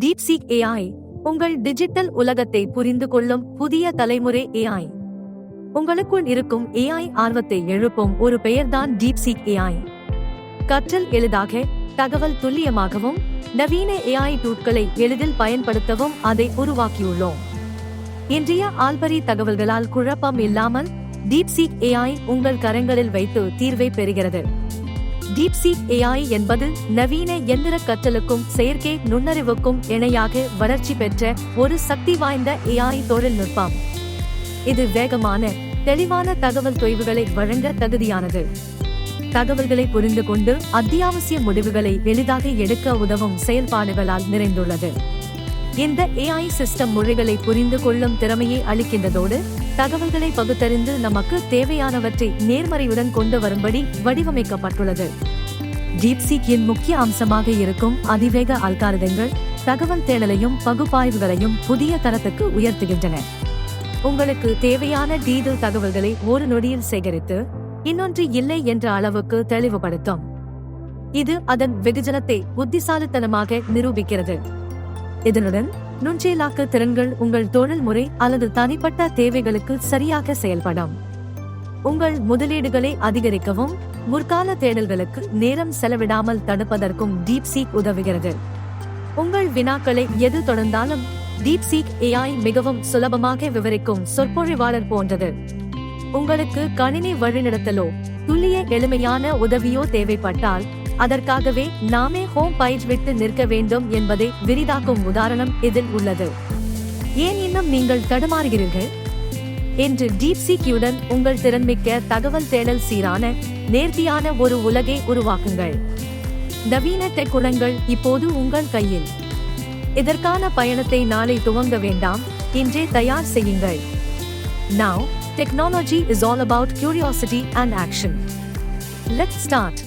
DeepSeek AI உங்கள் digital உலகத்தை புரிந்து கொள்ளும் புதிய தலைமுறை AI. உங்களுக்குள் இருக்கும் AI ஆர்வத்தை எழுப்பும் ஒரு பெயர்தான் DeepSeek AI. கற்றல் எளிதாக, தகவல் துல்லியமாகவும், நவீன AI டூல்களை எளிதில் பயன்படுத்தவும் அதை உருவாக்கியுள்ளோம். இன்றைய ஆல்பரி தகவல்களால் குழப்பம் இல்லாமல் DeepSeek AI உங்கள் கரங்களில் வைத்து தீர்வை பெறுகிறது. DeepSeek AI என்பது நவீன எந்திர கற்றலுக்கும் செயற்கை நுண்ணறிவுக்கும் இணையாக வளர்ச்சி பெற்ற ஒரு சக்தி வாய்ந்த AI தொழில்நுட்பம். இது வேகமான, தெளிவான தகவல் தொய்வுகளை வழங்க தகுதியானது. தகவல்களை புரிந்து கொண்டு அத்தியாவசிய முடிவுகளை எளிதாக எடுக்க உதவும் செயல்பாடுகளால் நிறைந்துள்ளது. இந்த AI சிஸ்டம் மொழிகளை புரிந்து கொள்ளும் திறமையை அளிக்கின்றதோடு, தகவல்களை பகுத்தறிந்து நமக்கு தேவையானவற்றை நேர்மறையுடன் கொண்டு வரும்படி வடிவமைக்கப்பட்டுள்ளது. DeepSeek-இன் முக்கிய அம்சமாக இருக்கும் அதிவேக அல்காரிதங்கள் தகவல் தேடலையும் பகுப்பாய்வுகளையும் புதிய தரத்துக்கு உயர்த்துகின்றன. உங்களுக்கு தேவையான டீடெயில் தகவல்களை ஒரு நொடியில் சேகரித்து, இன்னொன்று இல்லை என்ற அளவுக்கு தெளிவுபடுத்தும். இது அதன் வெகுஜனத்தை புத்திசாலித்தனமாக நிரூபிக்கிறது. இதனுடன் நுண்செயலாக்க திறன்கள் உங்கள் தொழில்முறை அல்லது தனிப்பட்ட தேவைகளுக்கு சரியாக செயல்படும். உங்கள் முதலீடுகளை அதிகரிக்கவும், முற்கால தேடல்களுக்கு நேரம் செலவிடாமல் தடுப்பதற்கும் DeepSeek உதவுகிறது. உங்கள் வினாக்களை எது தொடர்ந்தாலும் DeepSeek AI மிகவும் சுலபமாக விவரிக்கும் சொற்பொழிவாளர் போன்றது. உங்களுக்கு கணினி வழிநடத்தலோ துல்லிய எளிமையான உதவியோ தேவைப்பட்டால், அதற்காகவே நாமே ஹோம் பேஜ் விட்டு நிற்க வேண்டும் என்பதை விரிதாக்கும் உதாரணம் இதில் உள்ளது. ஏன் இன்னும் நீங்கள் தடுமாறுகிறீர்கள் என்று DeepSeek-உடன் உங்கள் திறன்மிக்க தகவல் தேடல் சீரான, நேர்த்தியான ஒரு உலகை உருவாக்குங்கள். நவீன டெக் குணங்கள் இப்போது உங்கள் கையில். இதற்கான பயணத்தை நாளை துவங்க வேண்டாம், இன்றே தயார் செய்யுங்கள். Now, technology is all about curiosity and action. Let's start.